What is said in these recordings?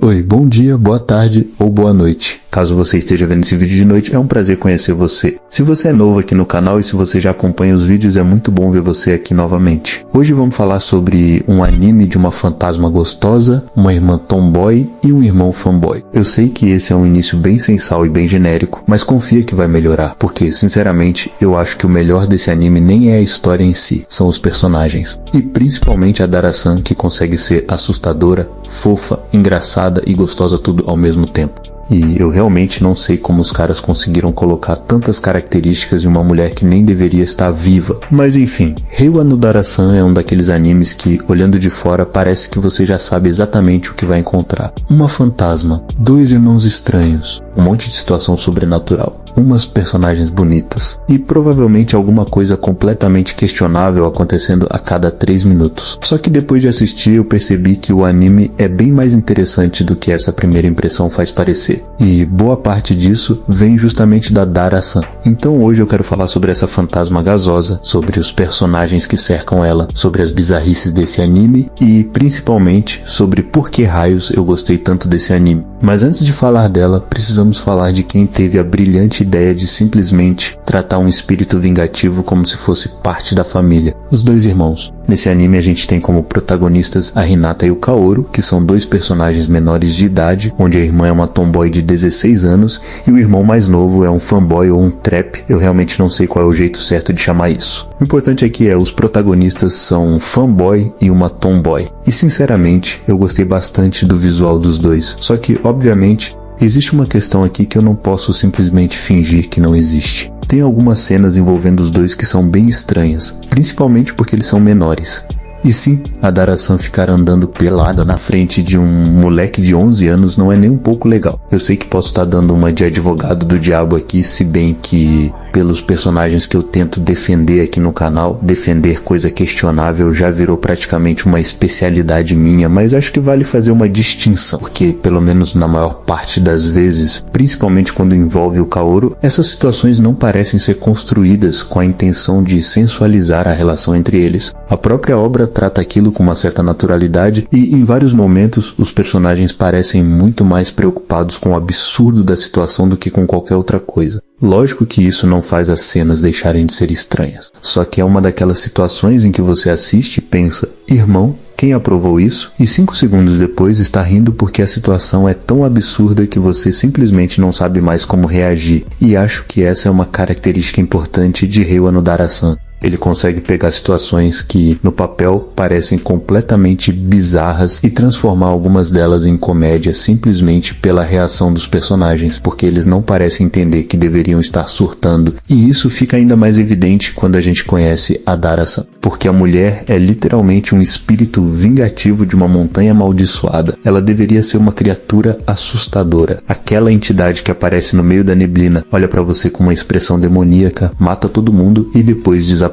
Oi, bom dia, boa tarde ou boa noite. Caso você esteja vendo esse vídeo de noite, é um prazer conhecer você. Se você é novo aqui no canal e se você já acompanha os vídeos, é muito bom ver você aqui novamente. Hoje vamos falar sobre um anime de uma fantasma gostosa, uma irmã tomboy e um irmão fanboy. Eu sei que esse é um início bem sensal e bem genérico, mas confia que vai melhorar, porque, sinceramente, eu acho que o melhor desse anime nem é a história em si, são os personagens. E principalmente a Dara-san, que consegue ser assustadora, fofa, engraçada e gostosa tudo ao mesmo tempo. E eu realmente não sei como os caras conseguiram colocar tantas características de uma mulher que nem deveria estar viva. Mas enfim, Reiwa no Dara-san é um daqueles animes que, olhando de fora, parece que você já sabe exatamente o que vai encontrar. Uma fantasma, dois irmãos estranhos, um monte de situação sobrenatural, umas personagens bonitas e provavelmente alguma coisa completamente questionável acontecendo a cada 3 minutos. Só que depois de assistir eu percebi que o anime é bem mais interessante do que essa primeira impressão faz parecer. E boa parte disso vem justamente da Dara-san. Então hoje eu quero falar sobre essa fantasma gasosa, sobre os personagens que cercam ela, sobre as bizarrices desse anime e principalmente sobre por que raios eu gostei tanto desse anime. Mas antes de falar dela, precisamos falar de quem teve a brilhante ideia de simplesmente tratar um espírito vingativo como se fosse parte da família, os dois irmãos. Nesse anime a gente tem como protagonistas a Hinata e o Kaoru, que são dois personagens menores de idade, onde a irmã é uma tomboy de 16 anos e o irmão mais novo é um fanboy ou um trap, eu realmente não sei qual é o jeito certo de chamar isso. O importante aqui os protagonistas são um fanboy e uma tomboy. E sinceramente, eu gostei bastante do visual dos dois, só que obviamente existe uma questão aqui que eu não posso simplesmente fingir que não existe. Tem algumas cenas envolvendo os dois que são bem estranhas, principalmente porque eles são menores. E sim, a Dara-san ficar andando pelada na frente de um moleque de 11 anos não é nem um pouco legal. Eu sei que posso estar dando uma de advogado do diabo aqui, se bem que pelos personagens que eu tento defender aqui no canal, defender coisa questionável já virou praticamente uma especialidade minha, mas acho que vale fazer uma distinção, porque pelo menos na maior parte das vezes, principalmente quando envolve o Kaoru, essas situações não parecem ser construídas com a intenção de sensualizar a relação entre eles. A própria obra trata aquilo com uma certa naturalidade e em vários momentos os personagens parecem muito mais preocupados com o absurdo da situação do que com qualquer outra coisa. Lógico que isso não faz as cenas deixarem de ser estranhas, só que é uma daquelas situações em que você assiste e pensa, irmão, quem aprovou isso? E 5 segundos depois está rindo porque a situação é tão absurda que você simplesmente não sabe mais como reagir. E acho que essa é uma característica importante de Reiwa no Dara-san. Ele consegue pegar situações que, no papel, parecem completamente bizarras e transformar algumas delas em comédia simplesmente pela reação dos personagens, porque eles não parecem entender que deveriam estar surtando. E isso fica ainda mais evidente quando a gente conhece a Dara-san, porque a mulher é literalmente um espírito vingativo de uma montanha amaldiçoada. Ela deveria ser uma criatura assustadora, aquela entidade que aparece no meio da neblina, olha pra você com uma expressão demoníaca, mata todo mundo e depois desaparece.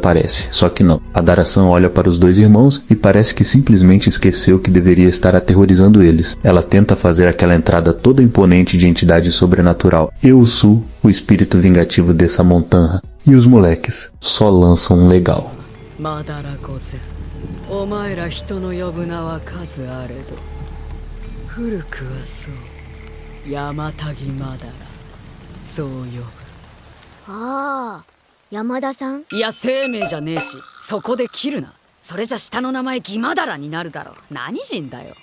Só que não. A Dara-san olha para os dois irmãos e parece que simplesmente esqueceu que deveria estar aterrorizando eles. Ela tenta fazer aquela entrada toda imponente de entidade sobrenatural. Eu sou o espírito vingativo dessa montanha. E os moleques só lançam um legal. Yamada-san? いや、生命じゃねえし、そこで切るな。それじゃ下の名前ギマダラになるだろ。何人だよ。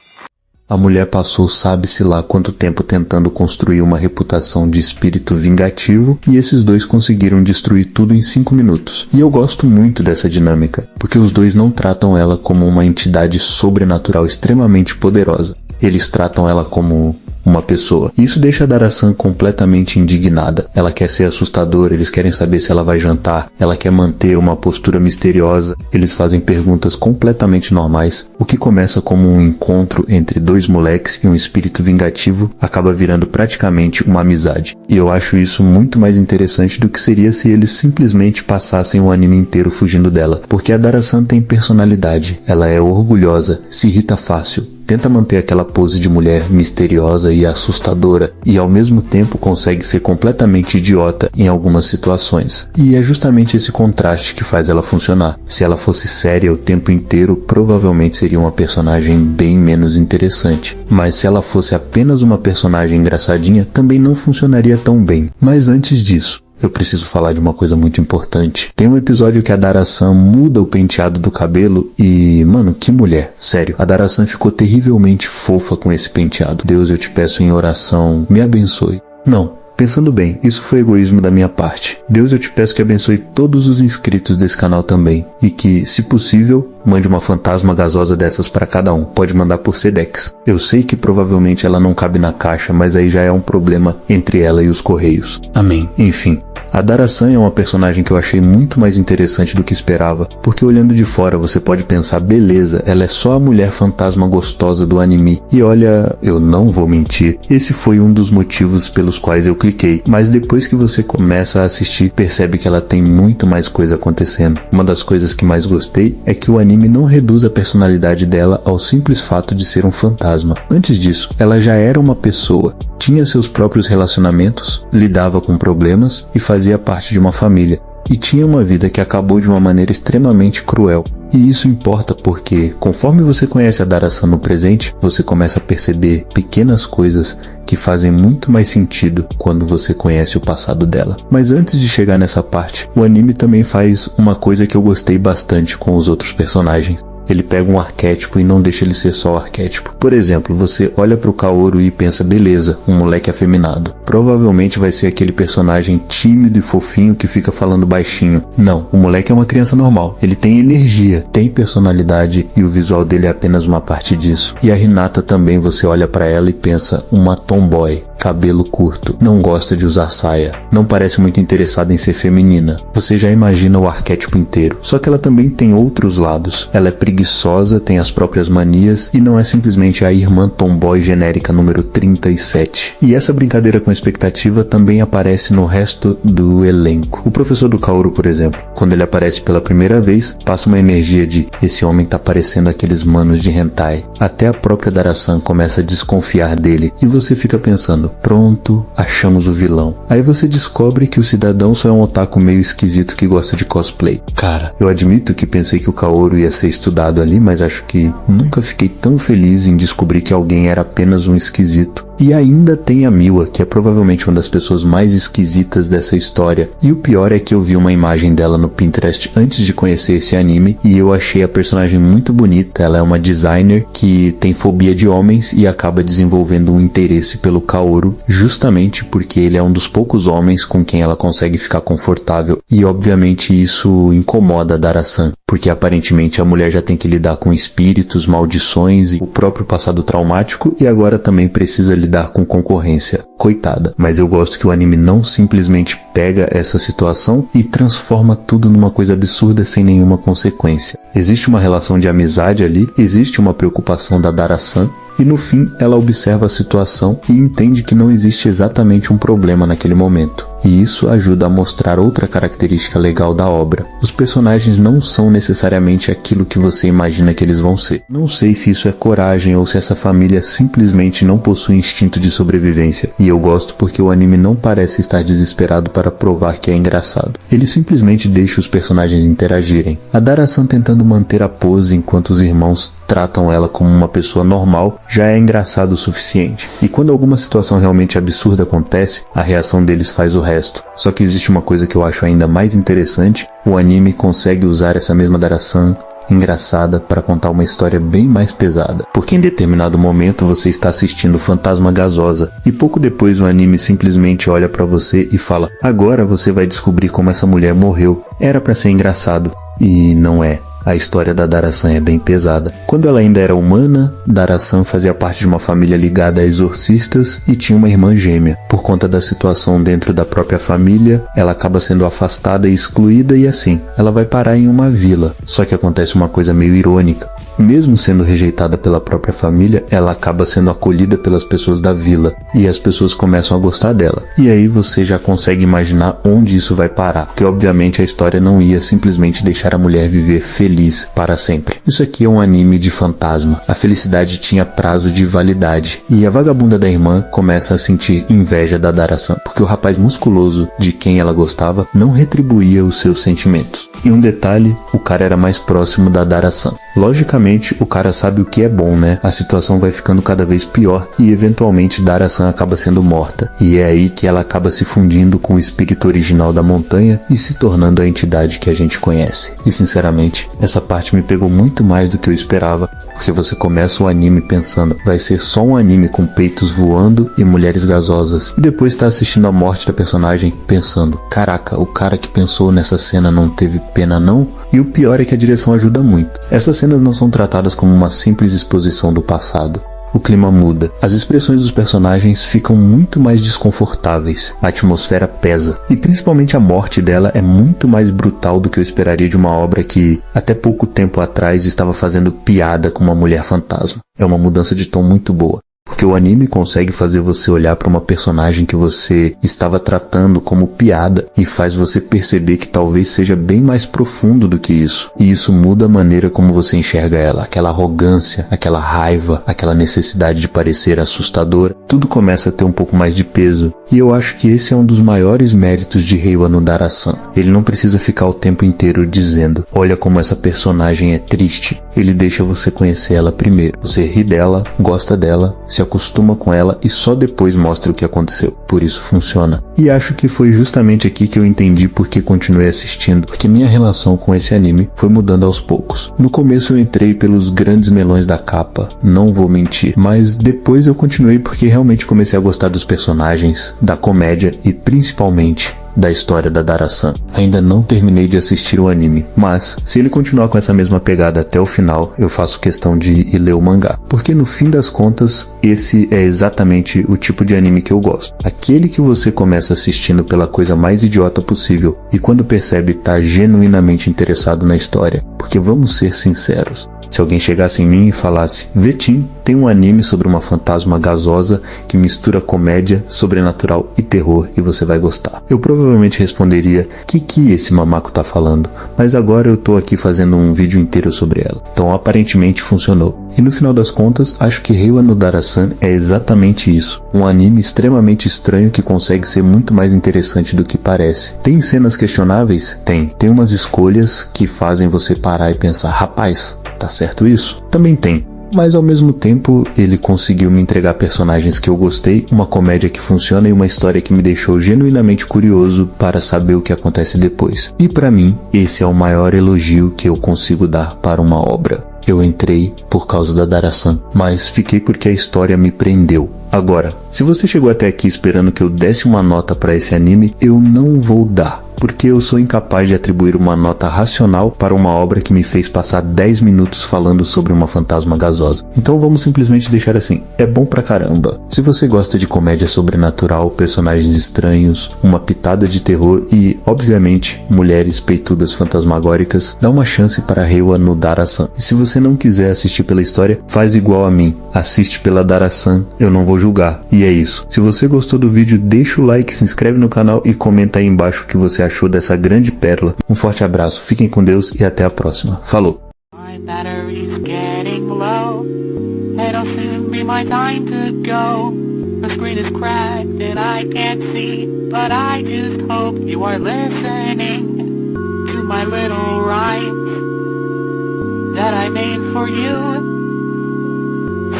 A mulher passou sabe-se lá quanto tempo tentando construir uma reputação de espírito vingativo e esses dois conseguiram destruir tudo em 5 minutos. E eu gosto muito dessa dinâmica, porque os dois não tratam ela como uma entidade sobrenatural extremamente poderosa. Eles tratam ela como uma pessoa. E isso deixa a Dara-san completamente indignada. Ela quer ser assustadora, eles querem saber se ela vai jantar, ela quer manter uma postura misteriosa. Eles fazem perguntas completamente normais. O que começa como um encontro entre dois moleques e um espírito vingativo acaba virando praticamente uma amizade. E eu acho isso muito mais interessante do que seria se eles simplesmente passassem o anime inteiro fugindo dela. Porque a Dara-san tem personalidade. Ela é orgulhosa, se irrita fácil, tenta manter aquela pose de mulher misteriosa e assustadora e ao mesmo tempo consegue ser completamente idiota em algumas situações. E é justamente esse contraste que faz ela funcionar. Se ela fosse séria o tempo inteiro, provavelmente seria uma personagem bem menos interessante. Mas se ela fosse apenas uma personagem engraçadinha, também não funcionaria tão bem. Mas antes disso, eu preciso falar de uma coisa muito importante. Tem um episódio que a Dara-san muda o penteado do cabelo e, mano, que mulher, sério. A Dara-san ficou terrivelmente fofa com esse penteado. Deus, eu te peço em oração, me abençoe. Não, pensando bem, isso foi egoísmo da minha parte. Deus, eu te peço que abençoe todos os inscritos desse canal também. E que, se possível, mande uma fantasma gasosa dessas para cada um. Pode mandar por Sedex. Eu sei que provavelmente ela não cabe na caixa, mas aí já é um problema entre ela e os Correios. Amém. Enfim. A Dara-san é uma personagem que eu achei muito mais interessante do que esperava, porque olhando de fora você pode pensar, beleza, ela é só a mulher fantasma gostosa do anime. E olha, eu não vou mentir, esse foi um dos motivos pelos quais eu cliquei, mas depois que você começa a assistir, percebe que ela tem muito mais coisa acontecendo. Uma das coisas que mais gostei é que o anime não reduz a personalidade dela ao simples fato de ser um fantasma. Antes disso, ela já era uma pessoa. Tinha seus próprios relacionamentos, lidava com problemas e fazia parte de uma família. E tinha uma vida que acabou de uma maneira extremamente cruel. E isso importa porque, conforme você conhece a Dara-san no presente, você começa a perceber pequenas coisas que fazem muito mais sentido quando você conhece o passado dela. Mas antes de chegar nessa parte, o anime também faz uma coisa que eu gostei bastante com os outros personagens. Ele pega um arquétipo e não deixa ele ser só o arquétipo. Por exemplo, você olha pro Kaoru e pensa, beleza, um moleque afeminado. Provavelmente vai ser aquele personagem tímido e fofinho que fica falando baixinho. Não, o moleque é uma criança normal. Ele tem energia, tem personalidade e o visual dele é apenas uma parte disso. E a Hinata também, você olha pra ela e pensa, uma tomboy. Cabelo curto, não gosta de usar saia, não parece muito interessada em ser feminina. Você já imagina o arquétipo inteiro. Só que ela também tem outros lados. Ela é preguiçosa, tem as próprias manias e não é simplesmente a irmã tomboy genérica número 37. E essa brincadeira com expectativa também aparece no resto do elenco. O professor do Kaoru, por exemplo, quando ele aparece pela primeira vez, passa uma energia de esse homem tá parecendo aqueles manos de hentai. Até a própria Dara-san começa a desconfiar dele e você fica pensando, pronto, achamos o vilão. Aí você descobre que o cidadão só é um otaku meio esquisito que gosta de cosplay. Cara, eu admito que pensei que o Kaoru ia ser estudado ali, mas acho que nunca fiquei tão feliz em descobrir que alguém era apenas um esquisito. E ainda tem a Miwa, que é provavelmente uma das pessoas mais esquisitas dessa história. E o pior é que eu vi uma imagem dela no Pinterest antes de conhecer esse anime e eu achei a personagem muito bonita. Ela é uma designer que tem fobia de homens e acaba desenvolvendo um interesse pelo Kaoru justamente porque ele é um dos poucos homens com quem ela consegue ficar confortável. E obviamente isso incomoda a Dara-san, porque aparentemente a mulher já tem que lidar com espíritos, maldições e o próprio passado traumático e agora também precisa lidar com concorrência. Coitada. Mas eu gosto que o anime não simplesmente pega essa situação e transforma tudo numa coisa absurda sem nenhuma consequência. Existe uma relação de amizade ali, existe uma preocupação da Dara-san e no fim ela observa a situação e entende que não existe exatamente um problema naquele momento. E isso ajuda a mostrar outra característica legal da obra. Os personagens não são necessariamente aquilo que você imagina que eles vão ser. Não sei se isso é coragem ou se essa família simplesmente não possui instinto de sobrevivência. E eu gosto porque o anime não parece estar desesperado para provar que é engraçado. Ele simplesmente deixa os personagens interagirem. A Dara-san tentando manter a pose enquanto os irmãos tratam ela como uma pessoa normal já é engraçado o suficiente. E quando alguma situação realmente absurda acontece, a reação deles faz o resto. Só que existe uma coisa que eu acho ainda mais interessante, o anime consegue usar essa mesma Dara-san engraçada para contar uma história bem mais pesada. Porque em determinado momento você está assistindo Fantasma Gasosa e pouco depois o anime simplesmente olha para você e fala: agora você vai descobrir como essa mulher morreu. Era para ser engraçado. E não é. A história da Dara-san é bem pesada. Quando ela ainda era humana, Dara-san fazia parte de uma família ligada a exorcistas e tinha uma irmã gêmea. Por conta da situação dentro da própria família, ela acaba sendo afastada e excluída e assim, ela vai parar em uma vila. Só que acontece uma coisa meio irônica. Mesmo sendo rejeitada pela própria família, ela acaba sendo acolhida pelas pessoas da vila e as pessoas começam a gostar dela. E aí você já consegue imaginar onde isso vai parar, porque obviamente a história não ia simplesmente deixar a mulher viver feliz para sempre. Isso aqui é um anime de fantasma. A felicidade tinha prazo de validade e a vagabunda da irmã começa a sentir inveja da Dara-san, porque o rapaz musculoso de quem ela gostava não retribuía os seus sentimentos. E um detalhe, o cara era mais próximo da Dara-san. Logicamente, o cara sabe o que é bom, né? A situação vai ficando cada vez pior e eventualmente Dara-san acaba sendo morta. E é aí que ela acaba se fundindo com o espírito original da montanha e se tornando a entidade que a gente conhece. E sinceramente, essa parte me pegou muito mais do que eu esperava, porque você começa o anime pensando, vai ser só um anime com peitos voando e mulheres gasosas. E depois tá assistindo a morte da personagem pensando, caraca, o cara que pensou nessa cena não teve pena não? E o pior é que a direção ajuda muito. Essas cenas não são tratadas como uma simples exposição do passado. O clima muda, as expressões dos personagens ficam muito mais desconfortáveis, a atmosfera pesa, e principalmente a morte dela é muito mais brutal do que eu esperaria de uma obra que, até pouco tempo atrás, estava fazendo piada com uma mulher fantasma. É uma mudança de tom muito boa. Porque o anime consegue fazer você olhar para uma personagem que você estava tratando como piada e faz você perceber que talvez seja bem mais profundo do que isso. E isso muda a maneira como você enxerga ela. Aquela arrogância, aquela raiva, aquela necessidade de parecer assustadora. Tudo começa a ter um pouco mais de peso. E eu acho que esse é um dos maiores méritos de Reiwa no Dara-san. Ele não precisa ficar o tempo inteiro dizendo, olha como essa personagem é triste. Ele deixa você conhecer ela primeiro. Você ri dela, gosta dela, se acostuma com ela e só depois mostra o que aconteceu. Por isso funciona. E acho que foi justamente aqui que eu entendi por que continuei assistindo, porque minha relação com esse anime foi mudando aos poucos. No começo eu entrei pelos grandes melões da capa, não vou mentir, mas depois eu continuei porque realmente comecei a gostar dos personagens, da comédia e principalmente da história da Dara-san. Ainda não terminei de assistir o anime, mas se ele continuar com essa mesma pegada até o final, eu faço questão de ir ler o mangá, porque no fim das contas, esse é exatamente o tipo de anime que eu gosto. Aquele que você começa assistindo pela coisa mais idiota possível e quando percebe tá genuinamente interessado na história, porque vamos ser sinceros, se alguém chegasse em mim e falasse, Vetin, tem um anime sobre uma fantasma gasosa que mistura comédia, sobrenatural e terror e você vai gostar. Eu provavelmente responderia, que esse mamaco tá falando? Mas agora eu tô aqui fazendo um vídeo inteiro sobre ela. Então aparentemente funcionou. E no final das contas, acho que Reiwa no Dara-san é exatamente isso. Um anime extremamente estranho que consegue ser muito mais interessante do que parece. Tem cenas questionáveis? Tem umas escolhas que fazem você parar e pensar, rapaz, tá certo isso? Também tem. Mas ao mesmo tempo, ele conseguiu me entregar personagens que eu gostei, uma comédia que funciona e uma história que me deixou genuinamente curioso para saber o que acontece depois. E pra mim, esse é o maior elogio que eu consigo dar para uma obra. Eu entrei por causa da Dara-san, mas fiquei porque a história me prendeu. Agora, se você chegou até aqui esperando que eu desse uma nota para esse anime, eu não vou dar. Porque eu sou incapaz de atribuir uma nota racional para uma obra que me fez passar 10 minutos falando sobre uma fantasma gasosa. Então vamos simplesmente deixar assim, é bom pra caramba. Se você gosta de comédia sobrenatural, personagens estranhos, uma pitada de terror e, obviamente, mulheres peitudas fantasmagóricas, dá uma chance para Reiwa no Dara-san. E se você não quiser assistir pela história, faz igual a mim, assiste pela Dara-san, eu não vou julgar. E é isso. Se você gostou do vídeo, deixa o like, se inscreve no canal e comenta aí embaixo o que você achou dessa grande pérola. Um forte abraço, fiquem com Deus e até a próxima. Falou!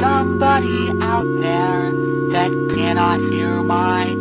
Somebody out there that cannot hear my